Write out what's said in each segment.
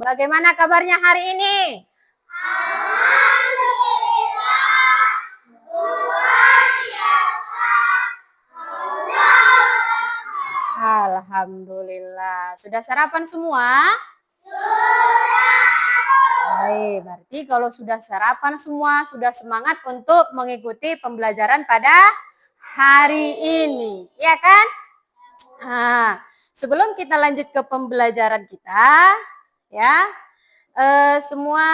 Bagaimana kabarnya hari ini? Alhamdulillah. Sudah sarapan semua? Baik, berarti kalau sudah sarapan semua, sudah semangat untuk mengikuti pembelajaran pada hari ini. Ya kan? Nah, sebelum kita lanjut ke pembelajaran kita, ya, semua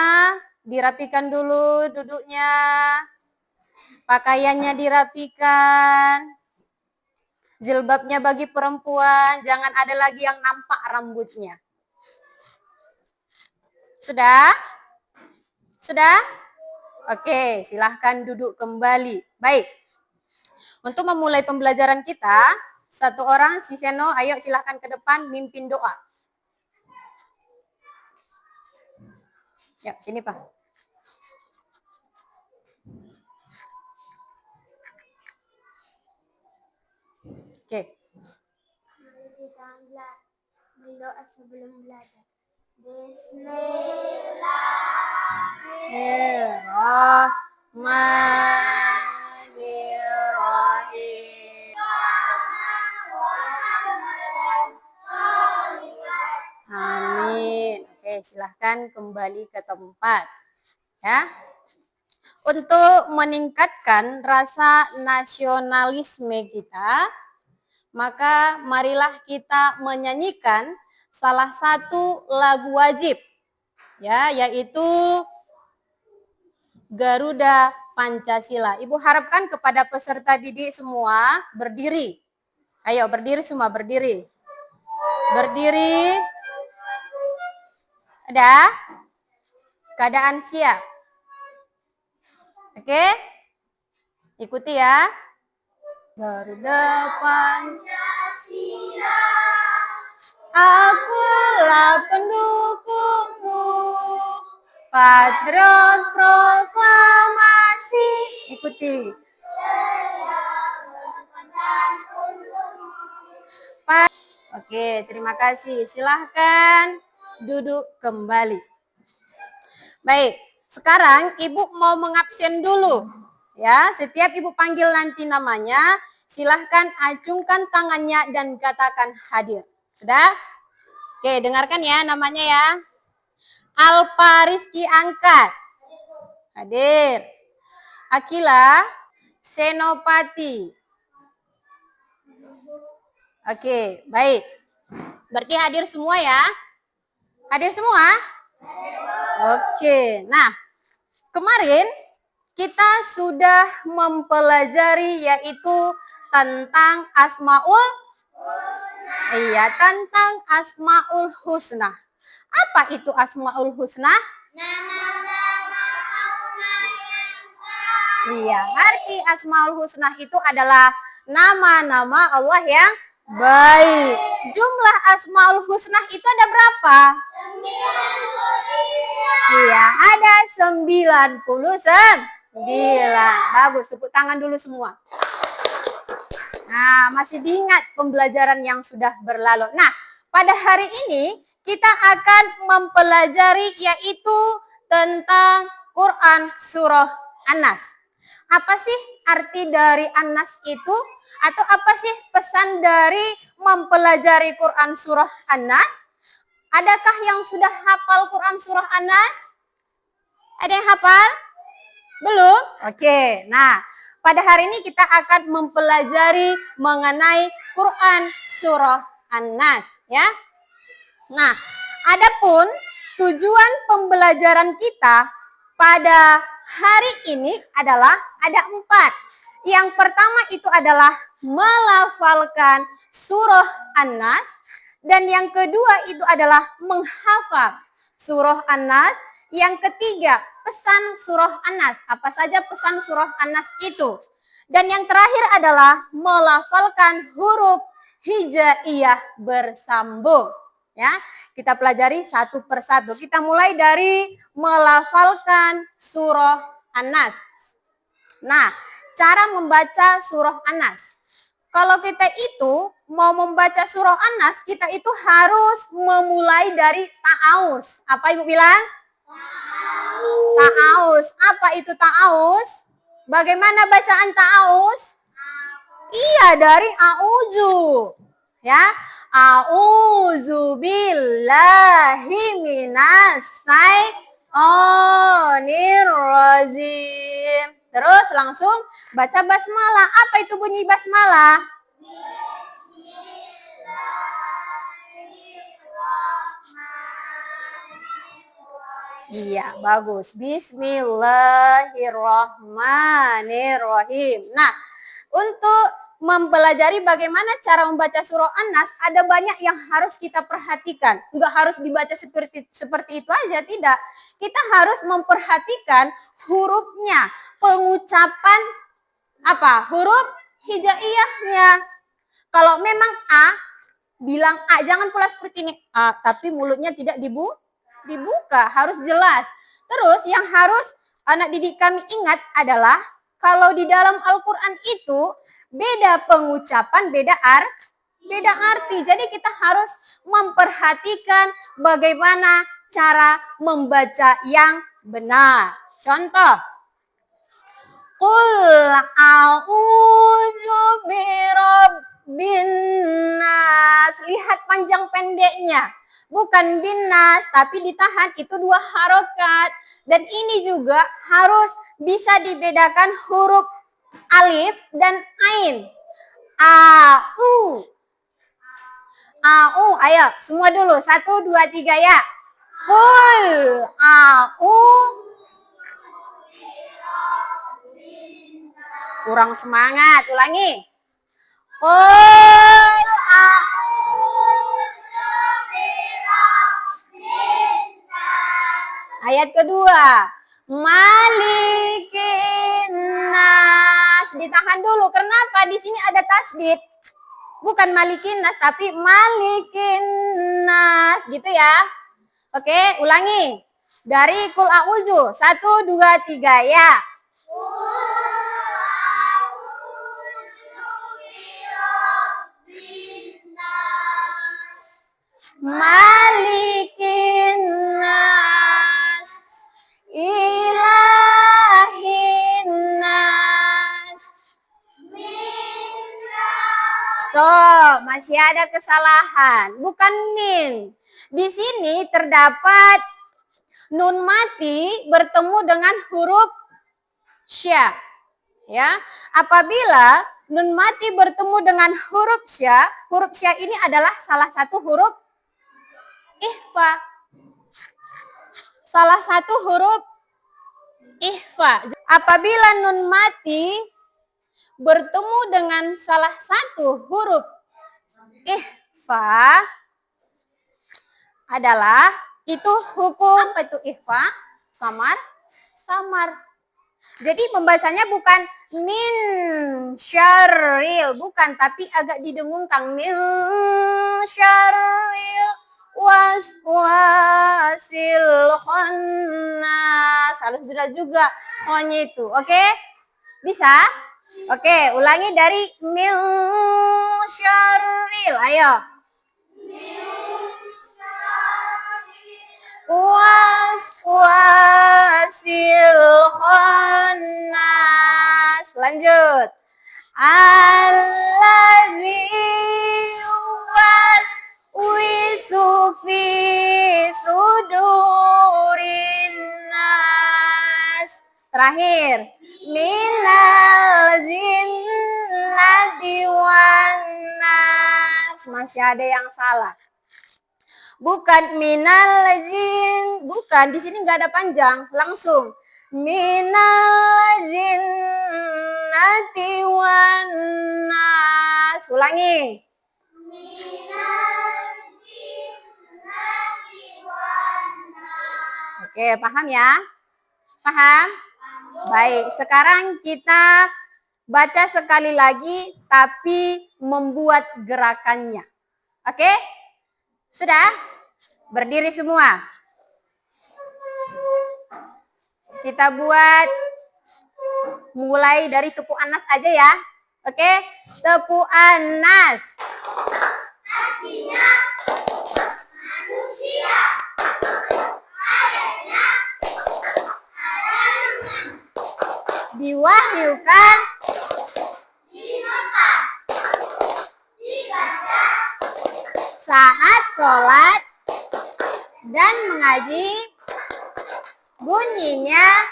dirapikan dulu duduknya, pakaiannya dirapikan, jilbabnya bagi perempuan, jangan ada lagi yang nampak rambutnya. Sudah? Sudah? Oke, silahkan duduk kembali. Baik. Untuk memulai pembelajaran kita, satu orang, si Seno, ayo silahkan ke depan, mimpin doa. Ya, sini Pak. Oke. Mari kita berdoa sebelum belajar. Bismillahirrahmanirrahim. Amin. Oke, silahkan kembali ke tempat. Ya. Untuk meningkatkan rasa nasionalisme kita, maka marilah kita menyanyikan salah satu lagu wajib, ya, yaitu Garuda Pancasila. Ibu harapkan kepada peserta didik semua berdiri. Ayo berdiri semua, berdiri. Berdiri. Ada? Keadaan siap. Oke? Ikuti ya. Garuda Pancasila, akulah pendukungmu, patriot proklamasi. Ikuti. Oke, terima kasih. Silahkan duduk kembali. Baik, sekarang Ibu mau mengabsen dulu. Ya, setiap Ibu panggil nanti namanya, silahkan acungkan tangannya dan katakan hadir. Sudah? Oke, dengarkan ya namanya ya. Alpa Rizky Angkat. Hadir. Akila Senopati. Oke, baik. Berarti hadir semua ya? Hadir semua? Oke, nah kemarin kita sudah mempelajari yaitu tentang Asmaul Husna. Iya, tentang Asmaul Husna. Apa itu Asmaul Husna? Nama-nama Allah yang Iya, arti Asmaul Husna itu adalah nama-nama Allah yang baik. Jumlah Asmaul Husna itu ada berapa? 99. Iya, ada 99. Bagus, tepuk tangan dulu semua. Nah, masih diingat pembelajaran yang sudah berlalu. Nah, pada hari ini kita akan mempelajari yaitu tentang Quran Surah An-Nas. Apa sih arti dari An-Nas itu? Atau apa sih pesan dari mempelajari Quran Surah An-Nas? Adakah yang sudah hafal Quran Surah An-Nas? Ada yang hafal? Belum? Oke, nah pada hari ini kita akan mempelajari mengenai Quran Surah An-Nas, ya. Nah, adapun tujuan pembelajaran kita pada hari ini adalah ada 4. Yang pertama itu adalah melafalkan surah An-Nas, dan yang kedua itu adalah menghafal surah An-Nas. Yang ketiga, pesan surah An-Nas. Apa saja pesan surah An-Nas itu? Dan yang terakhir adalah melafalkan huruf hijaiyah bersambung. Ya, kita pelajari satu persatu. Kita mulai dari melafalkan surah An-Nas. Nah, cara membaca surah An-Nas. Kalau kita itu mau membaca surah An-Nas, kita itu harus memulai dari ta'awus. Apa Ibu bilang? Ta'awus. Apa itu ta'awus? Bagaimana bacaan ta'awus? Iya, dari a'udzu. Ya. A'udzu billahi minas syaitonir rajim. Terus langsung baca basmalah. Apa itu bunyi basmalah? Iya, bagus. Bismillahirrahmanirrahim. Nah, untuk mempelajari bagaimana cara membaca surah An-Nas, ada banyak yang harus kita perhatikan. Enggak harus dibaca seperti itu aja, tidak. Kita harus memperhatikan hurufnya, pengucapan huruf hijaiyahnya. Kalau memang A, bilang A, jangan pula seperti ini A, tapi mulutnya tidak dibuka, harus jelas. Terus yang harus anak didik kami ingat adalah kalau di dalam Al-Quran itu beda pengucapan, beda arti. Jadi kita harus memperhatikan bagaimana cara membaca yang benar. Contoh, Qul a'udzu birabbin nas. Lihat panjang pendeknya. Bukan binas, tapi ditahan, itu 2 harokat. Dan ini juga harus bisa dibedakan huruf alif dan ain. Au. Au, ayo semua dulu. 1, 2, 3 ya. Qul au. Kurang semangat, ulangi. Qul au. Ayat kedua, Malikin nas. Ditahan dulu. Kenapa? Di sini ada tasdid. Bukan Malikin nas, tapi Malikin nas. Gitu ya. Oke, ulangi. Dari Qul a'udzu. 1, 2, 3 ya. Malikin nas, ilahin nas. Stop, masih ada kesalahan. Bukan min. Di sini terdapat nun mati bertemu dengan huruf sya. Ya, apabila nun mati bertemu dengan huruf sya ini adalah salah satu huruf ikhfa. Salah satu huruf ikhfa. Apabila nun mati bertemu dengan salah satu huruf ikhfa adalah itu hukum itu ikhfa samar. Jadi membacanya bukan min syarril, bukan, tapi agak didengungkan min syarril waswasil khannas. Harus jelas juga ohnya itu. Oke? Bisa? Oke, ulangi dari min syarril. Ayo. Waswasil khannas. Lanjut. Allazi waswisu fi sudurin nas. Terakhir. Minal jinnati wan nas. Masih ada yang salah. Bukan minal jin, bukan, di sini nggak ada panjang, langsung minal jinnati wan nas. Ulangi. Minal jinnati wan nas. Oke, paham ya? Paham? Baik, sekarang kita baca sekali lagi tapi membuat gerakannya. Oke? Sudah? Berdiri semua. Kita buat mulai dari tuku Anas aja ya. Oke, tepu anas. Artinya manusia. Ayatnya ada 6. Diwahyukan Di Mekah. Dibaca saat sholat dan mengaji. Bunyinya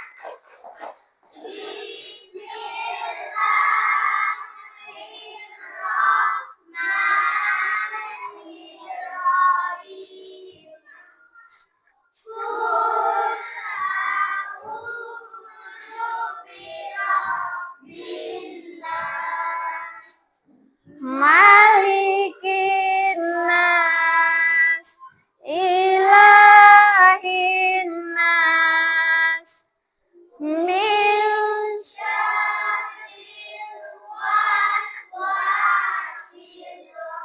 Bismillahirrahmanirrahim. Qul a'udzu birabbin nas. Malikin nas, ilahin nas, min Syarril waswasil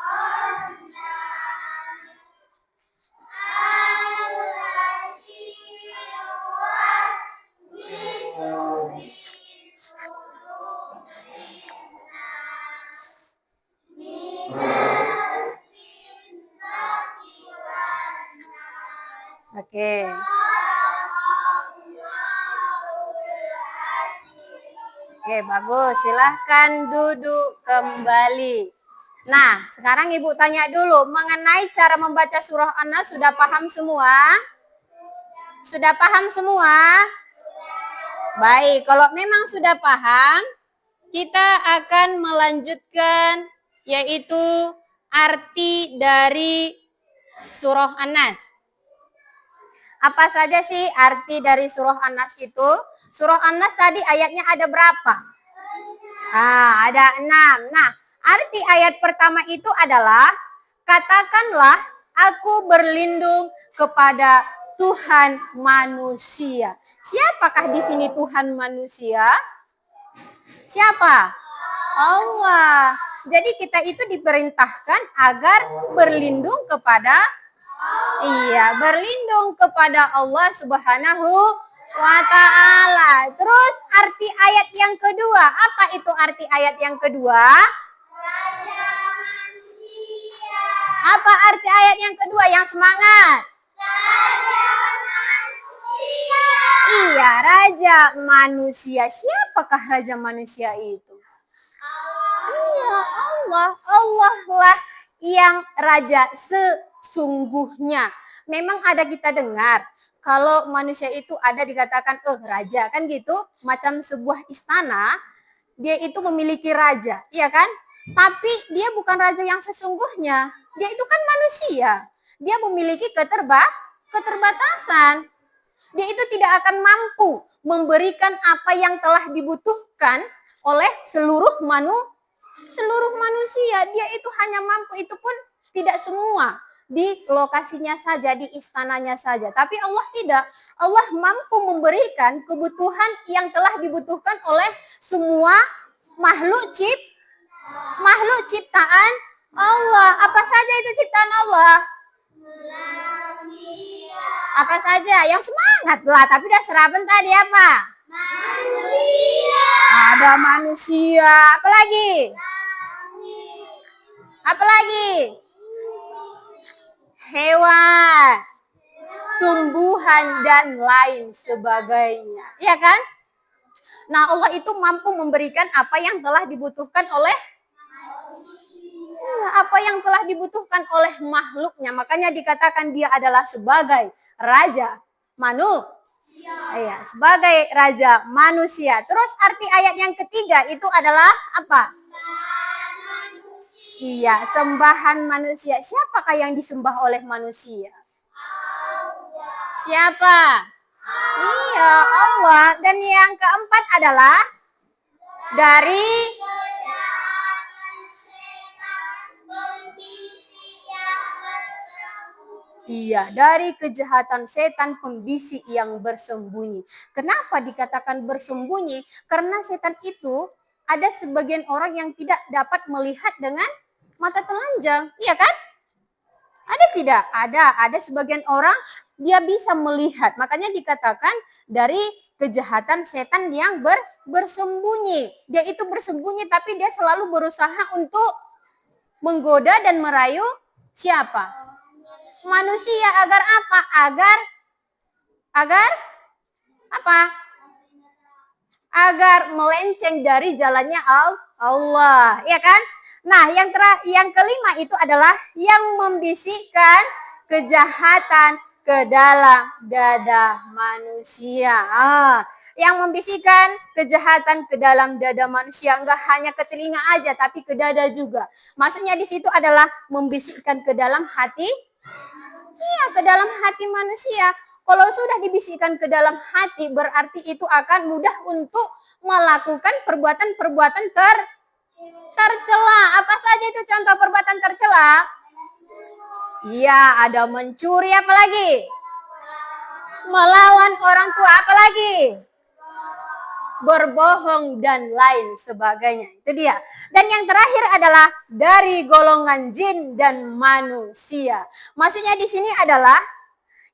khannas. Allazi yuwaswisu fi sudurin nas. Minal jinnati wan nas. Oke. Oke, bagus. Silahkan duduk kembali. Nah, sekarang Ibu tanya dulu, mengenai cara membaca surah An-Nas sudah paham semua? Sudah paham semua? Baik, kalau memang sudah paham, kita akan melanjutkan yaitu arti dari surah An-Nas. Apa saja sih arti dari surah An-Nas itu? Surah An-Nas tadi ayatnya ada berapa? Ada 6. Nah, arti ayat pertama itu adalah, katakanlah aku berlindung kepada Tuhan manusia. Siapakah di sini Tuhan manusia? Siapa? Allah. Jadi kita itu diperintahkan agar berlindung kepada berlindung kepada Allah Subhanahu wa ta'ala. Terus arti ayat yang kedua, apa itu arti ayat yang kedua? Raja manusia. Apa arti ayat yang kedua? Yang semangat. Raja manusia. Iya, raja manusia. Siapakah raja manusia itu? Iya, Allah. Allah lah yang raja sesungguhnya. Memang ada kita dengar, kalau manusia itu ada dikatakan, raja, kan gitu. Macam sebuah istana, dia itu memiliki raja, iya kan? Tapi dia bukan raja yang sesungguhnya. Dia itu kan manusia. Dia memiliki keterbatasan. Dia itu tidak akan mampu memberikan apa yang telah dibutuhkan oleh seluruh manusia. Dia itu hanya mampu, itu pun tidak semua di lokasinya saja, di istananya saja. Tapi Allah tidak. Allah mampu memberikan kebutuhan yang telah dibutuhkan oleh semua makhluk ciptaan Allah. Apa saja itu ciptaan Allah? Apa saja? Yang semangat lah, tapi udah seraben tadi apa? Manusia. Ada manusia. Apa lagi? Apa lagi? Hewan, tumbuhan, dan lain sebagainya. Iya kan? Nah, Allah itu mampu memberikan apa yang telah dibutuhkan oleh makhluknya. Makanya dikatakan dia adalah sebagai raja sebagai raja manusia. Terus arti ayat yang ketiga itu adalah apa? Iya, sembahan manusia. Siapakah yang disembah oleh manusia? Siapa? Iya, Allah. Dan yang keempat adalah dari dari kejahatan setan pembisik yang bersembunyi. Kenapa dikatakan bersembunyi? Karena setan itu ada sebagian orang yang tidak dapat melihat dengan mata telanjang. Iya kan? Ada tidak? Ada sebagian orang dia bisa melihat. Makanya dikatakan dari kejahatan setan yang bersembunyi. Dia itu bersembunyi tapi dia selalu berusaha untuk menggoda dan merayu siapa? Manusia agar apa? Agar apa? Agar melenceng dari jalannya Allah, ya kan? Nah, yang kelima itu adalah yang membisikkan kejahatan ke dalam dada manusia. Yang membisikkan kejahatan ke dalam dada manusia enggak hanya ke telinga aja tapi ke dada juga. Maksudnya di situ adalah membisikkan ke dalam hati. Iya, ke dalam hati manusia. Kalau sudah dibisikkan ke dalam hati, berarti itu akan mudah untuk melakukan perbuatan-perbuatan tercela. Apa saja itu contoh perbuatan tercela? Iya, ada mencuri, apa lagi? Melawan orang tua, apa lagi? Berbohong dan lain sebagainya. Itu dia. Dan yang terakhir adalah dari golongan jin dan manusia. Maksudnya di sini adalah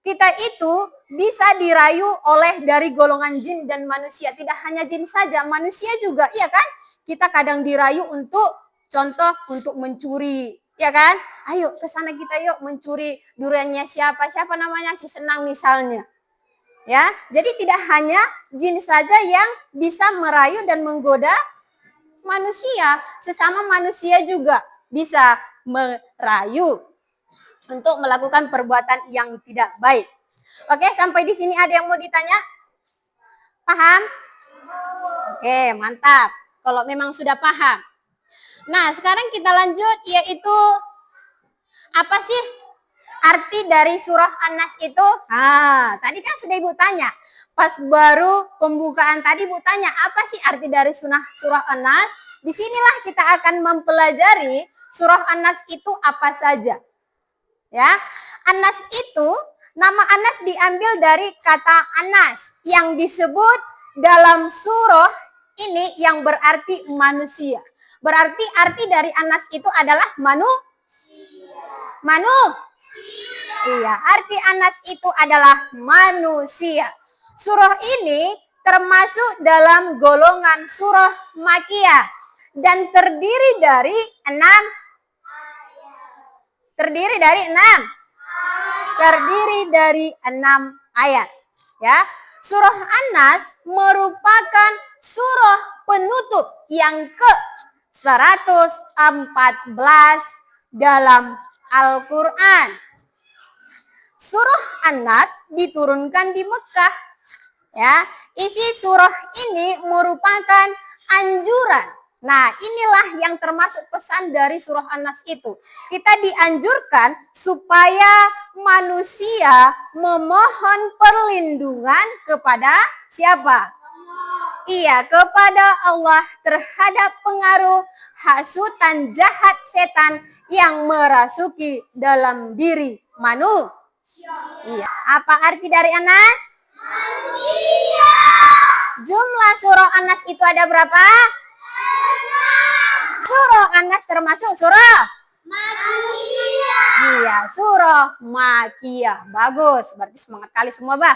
kita itu bisa dirayu oleh dari golongan jin dan manusia. Tidak hanya jin saja, manusia juga, iya kan? Kita kadang dirayu untuk contoh untuk mencuri, ya kan? Ayo ke sana kita yuk mencuri duriannya siapa namanya si Senang misalnya. Ya, jadi tidak hanya jin saja yang bisa merayu dan menggoda manusia, sesama manusia juga bisa merayu untuk melakukan perbuatan yang tidak baik. Oke, sampai di sini ada yang mau ditanya? Paham? Oke, mantap. Kalau memang sudah paham. Nah, sekarang kita lanjut yaitu apa sih arti dari surah An-Nas itu? Tadi kan sudah Ibu tanya. Pas baru pembukaan tadi Ibu tanya, apa sih arti dari surah An-Nas? Disinilah kita akan mempelajari surah An-Nas itu apa saja. Ya, Anas itu, nama Anas diambil dari kata Anas yang disebut dalam surah ini yang berarti manusia. Berarti arti dari Anas itu adalah Iya, arti Anas itu adalah manusia. Surah ini termasuk dalam golongan surah Makkiyah dan terdiri dari 6 ayat. Ya, surah An-Nas merupakan surah penutup yang ke-114 dalam Al-Quran. Surah An-Nas diturunkan di Mekah. Ya, isi surah ini merupakan anjuran. Nah, inilah yang termasuk pesan dari surah An-Nas itu. Kita dianjurkan supaya manusia memohon perlindungan kepada siapa? Iya, kepada Allah terhadap pengaruh hasutan jahat setan yang merasuki dalam diri manusia. Iya, apa arti dari An-Nas? Manusia. Jumlah surah An-Nas itu ada berapa? Surah An-Nas termasuk surah Manusia. Iya, surah Makkiyah. Bagus, berarti semangat kali semua, Bah.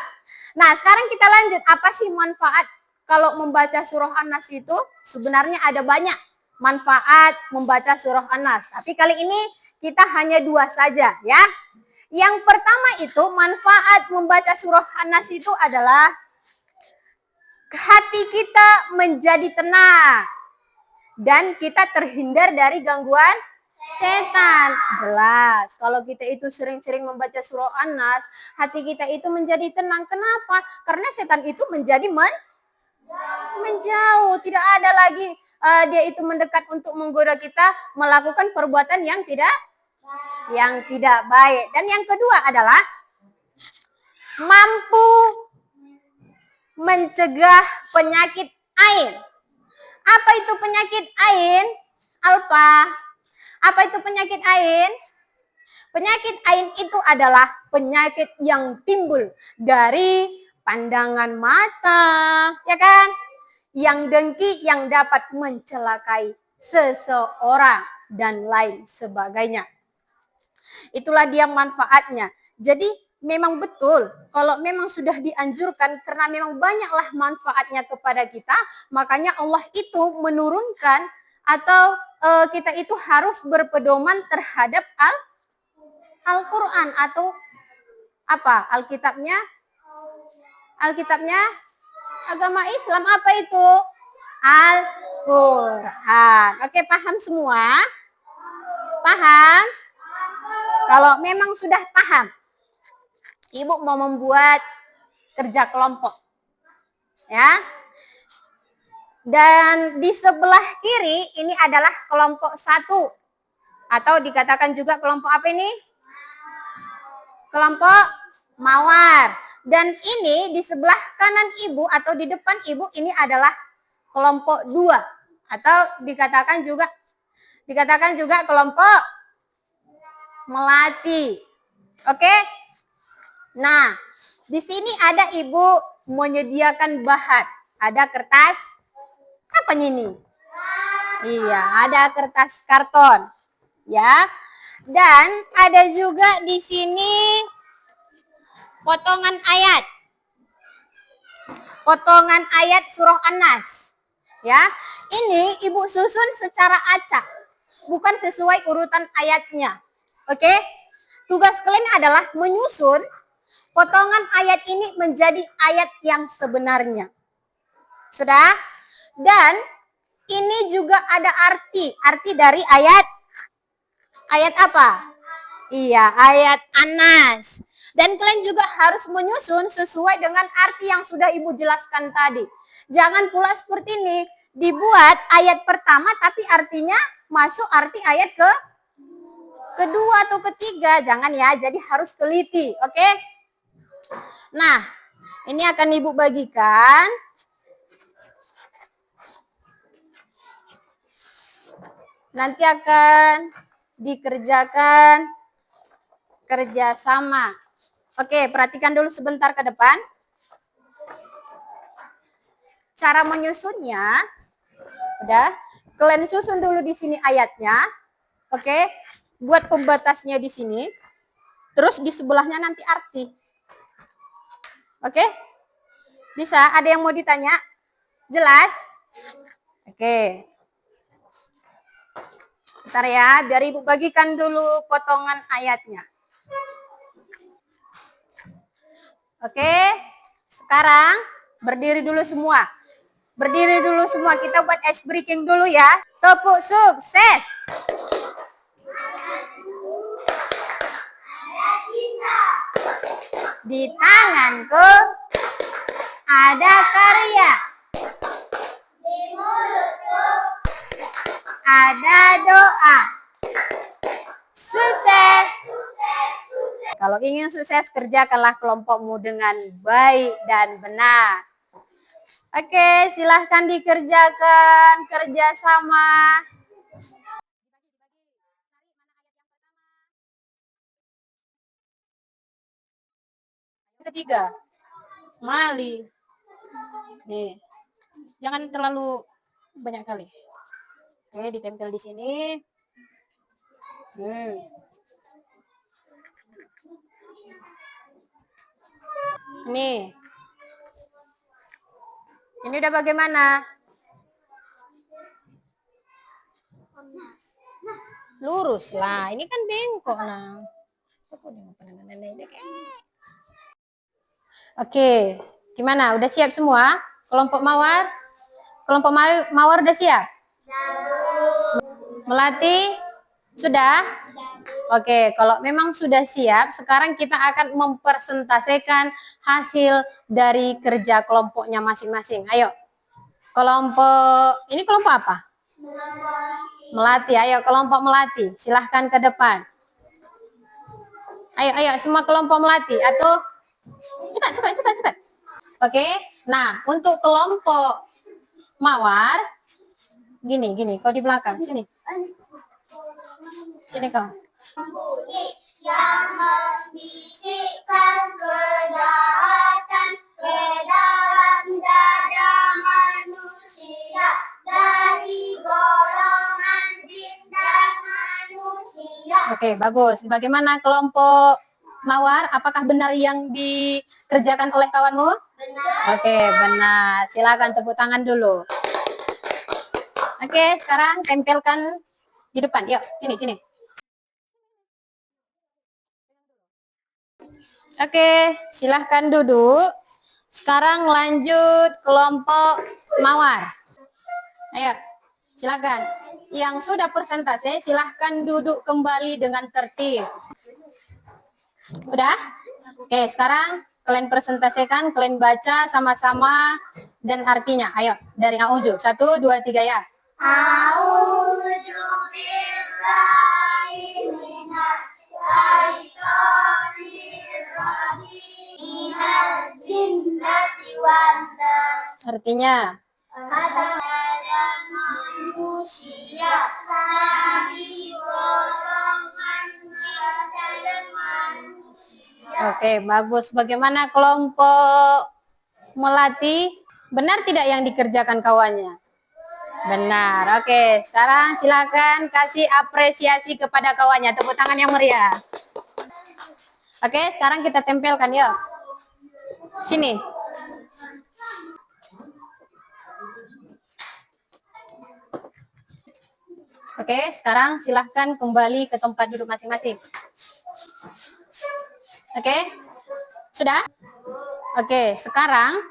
Nah, sekarang kita lanjut. Apa sih manfaat kalau membaca surah An-Nas itu? Sebenarnya ada banyak manfaat membaca surah An-Nas. Tapi kali ini kita hanya 2 saja, ya. Yang pertama itu manfaat membaca surah An-Nas itu adalah hati kita menjadi tenang. Dan kita terhindar dari gangguan setan. Jelas, kalau kita itu sering-sering membaca surah An-Nas, hati kita itu menjadi tenang. Kenapa? Karena setan itu menjadi menjauh. Tidak ada lagi dia itu mendekat untuk menggoda kita melakukan perbuatan yang tidak baik. Dan yang kedua adalah mampu mencegah penyakit ain. Apa itu penyakit ain? Alfa. Apa itu penyakit ain? Penyakit ain itu adalah penyakit yang timbul dari pandangan mata, ya kan? Yang dengki yang dapat mencelakai seseorang dan lain sebagainya. Itulah dia manfaatnya. Jadi memang betul, kalau memang sudah dianjurkan karena memang banyaklah manfaatnya kepada kita, makanya Allah itu menurunkan atau kita itu harus berpedoman terhadap Al-Quran atau apa? Alkitabnya agama Islam apa itu? Al-Quran. Oke, paham semua? Paham? Kalau memang sudah paham, Ibu mau membuat kerja kelompok. Ya. Dan di sebelah kiri ini adalah kelompok 1. Atau dikatakan juga kelompok apa ini? Kelompok mawar. Dan ini di sebelah kanan Ibu atau di depan Ibu ini adalah kelompok 2. Atau dikatakan juga kelompok melati. Oke? Nah, di sini ada Ibu menyediakan bahan. Ada kertas apa ini? Iya, ada kertas karton. Ya. Dan ada juga di sini potongan ayat. Potongan ayat surah An-Nas. Ya. Ini Ibu susun secara acak, bukan sesuai urutan ayatnya. Oke? Tugas kalian adalah menyusun potongan ayat ini menjadi ayat yang sebenarnya. Sudah? Dan ini juga ada arti dari ayat apa? Iya, ayat An-Nas. Dan kalian juga harus menyusun sesuai dengan arti yang sudah Ibu jelaskan tadi. Jangan pula seperti ini, dibuat ayat pertama tapi artinya masuk arti ayat kedua atau ketiga. Jangan ya, jadi harus teliti, oke? Nah, ini akan Ibu bagikan. Nanti akan dikerjakan kerjasama. Oke, perhatikan dulu sebentar ke depan. Cara menyusunnya, udah. Kalian susun dulu di sini ayatnya. Oke, buat pembatasnya di sini. Terus di sebelahnya nanti arti. Oke? Bisa? Ada yang mau ditanya? Jelas? Oke. Bentar ya, biar Ibu bagikan dulu potongan ayatnya. Oke, sekarang berdiri dulu semua. Berdiri dulu semua, kita buat ice breaking dulu ya. Tepuk sukses. Di tanganku ada karya. Di mulutku Ada doa. Sukses. Kalau ingin sukses, kerjakanlah kelompokmu dengan baik dan benar. Oke, silahkan dikerjakan kerjasama. Ketiga, Mali. Nih, jangan terlalu banyak kali. Oke, ditempel di sini. Nih. Ini udah bagaimana? Lurus lah. Ini kan bengkok lah. Oke. Gimana? Udah siap semua? Kelompok mawar? Kelompok mawar udah siap? Melati? Sudah? Oke, kalau memang sudah siap, sekarang kita akan mempresentasikan hasil dari kerja kelompoknya masing-masing. Ayo, ini kelompok apa? Melati. Ayo, kelompok melati. Silahkan ke depan. Ayo, semua kelompok melati. Atau cepat. Oke, nah untuk kelompok mawar, gini, kau di belakang, sini kau. bunyi yang membisikkan kejahatan ke dalam dada manusia dari golongan jin dan manusia. Oke, bagus. Bagaimana kelompok Mawar, apakah benar yang dikerjakan oleh kawanmu? Benar. Oke, benar. Silakan tepuk tangan dulu. Oke, sekarang tempelkan di depan. Yuk, sini, sini. Oke, silahkan duduk. Sekarang lanjut kelompok Mawar. Ayo, silakan. Yang sudah persentase, silahkan duduk kembali dengan tertib. Udah? Oke, sekarang kalian presentasikan, kalian baca sama-sama dan artinya. Ayo, dari Auju. 1, 2, 3 ya. A'udzu billahi minas syaitonir rajim. Minal jinnati wan nas. Artinya. Ada manusia dari golongan jin dan manusia. Oke, bagus. Bagaimana kelompok Melati? Benar tidak yang dikerjakan kawannya? Benar. Oke, sekarang silakan kasih apresiasi kepada kawannya. Tepuk tangan yang meriah. Oke, sekarang kita tempelkan yuk. Sini. Oke, sekarang silahkan kembali ke tempat duduk masing-masing. Oke, sudah? Oke, sekarang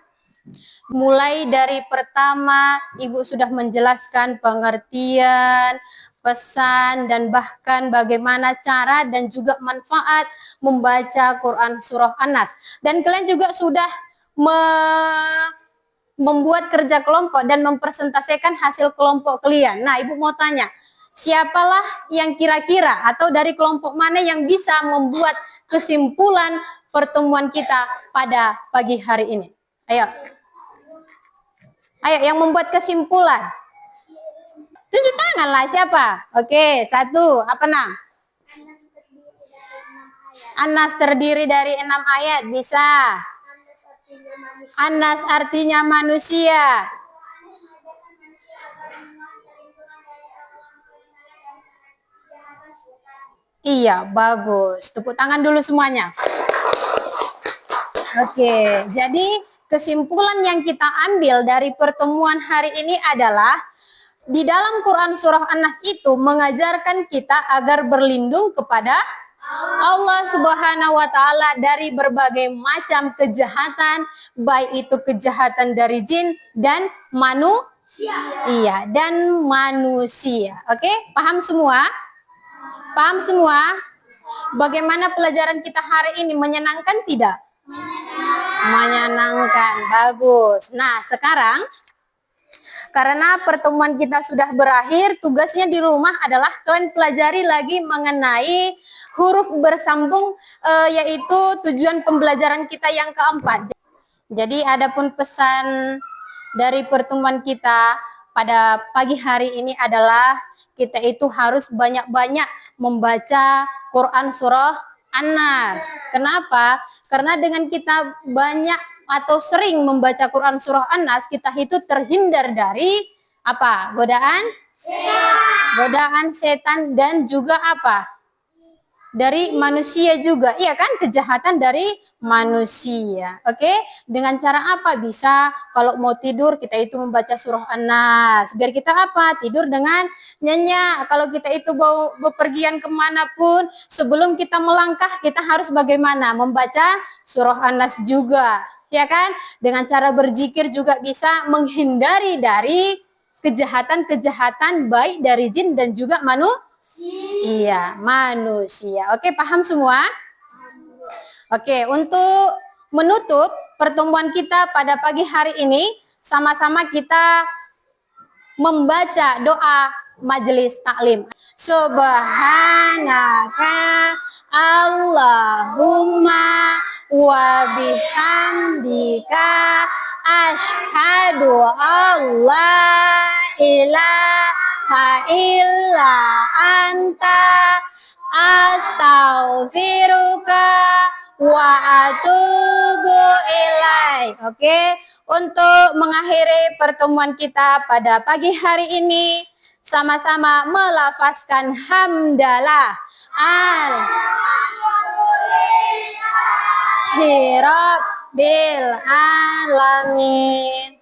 mulai dari pertama, Ibu sudah menjelaskan pengertian, pesan, dan bahkan bagaimana cara dan juga manfaat membaca Quran Surah An-Nas. Dan kalian juga sudah membuat kerja kelompok dan mempresentasikan hasil kelompok kalian. Nah, Ibu mau tanya, siapalah yang kira-kira atau dari kelompok mana yang bisa membuat kesimpulan pertemuan kita pada pagi hari ini? Ayo. Ayo, yang membuat kesimpulan. Tunjuk tangan lah, siapa? Oke, 1. Apa nam? An-Nas terdiri dari 6 ayat. Bisa. An-Nas artinya manusia. Iya, bagus. Tepuk tangan dulu semuanya. Oke, jadi kesimpulan yang kita ambil dari pertemuan hari ini adalah di dalam Quran Surah An-Nas itu mengajarkan kita agar berlindung kepada Allah Subhanahu wa Ta'ala dari berbagai macam kejahatan, baik itu kejahatan dari jin dan manusia. Iya, dan manusia. Oke, paham semua? Paham semua? Bagaimana pelajaran kita hari ini, menyenangkan tidak? Menyenangkan, bagus. Nah, sekarang karena pertemuan kita sudah berakhir, tugasnya di rumah adalah kalian pelajari lagi mengenai huruf bersambung, yaitu tujuan pembelajaran kita yang keempat. Jadi adapun pesan dari pertemuan kita pada pagi hari ini adalah kita itu harus banyak-banyak membaca Quran Surah An-Nas. Kenapa? Karena dengan kita banyak atau sering membaca Quran Surah An-Nas, kita itu terhindar dari apa? Godaan? Godaan setan dan juga apa? Dari manusia juga, iya kan, kejahatan dari manusia. Oke, dengan cara apa bisa kalau mau tidur kita itu membaca surah An-Nas, biar kita apa, tidur dengan nyenyak. Kalau kita itu mau bepergian kemanapun, sebelum kita melangkah kita harus bagaimana, membaca surah An-Nas juga, ya kan. Dengan cara berzikir juga bisa menghindari dari kejahatan-kejahatan baik dari jin dan juga manusia. Iya, manusia. Oke, paham semua? Oke, untuk menutup pertemuan kita pada pagi hari ini, sama-sama kita membaca doa majelis taklim. Subhanaka Allahumma wa bihamdika asyhadu alla ilaha illa anta astaghfiruka wa atubu ilaik. Oke, untuk mengakhiri pertemuan kita pada pagi hari ini, sama-sama melafazkan hamdalah. Rabbil alamin.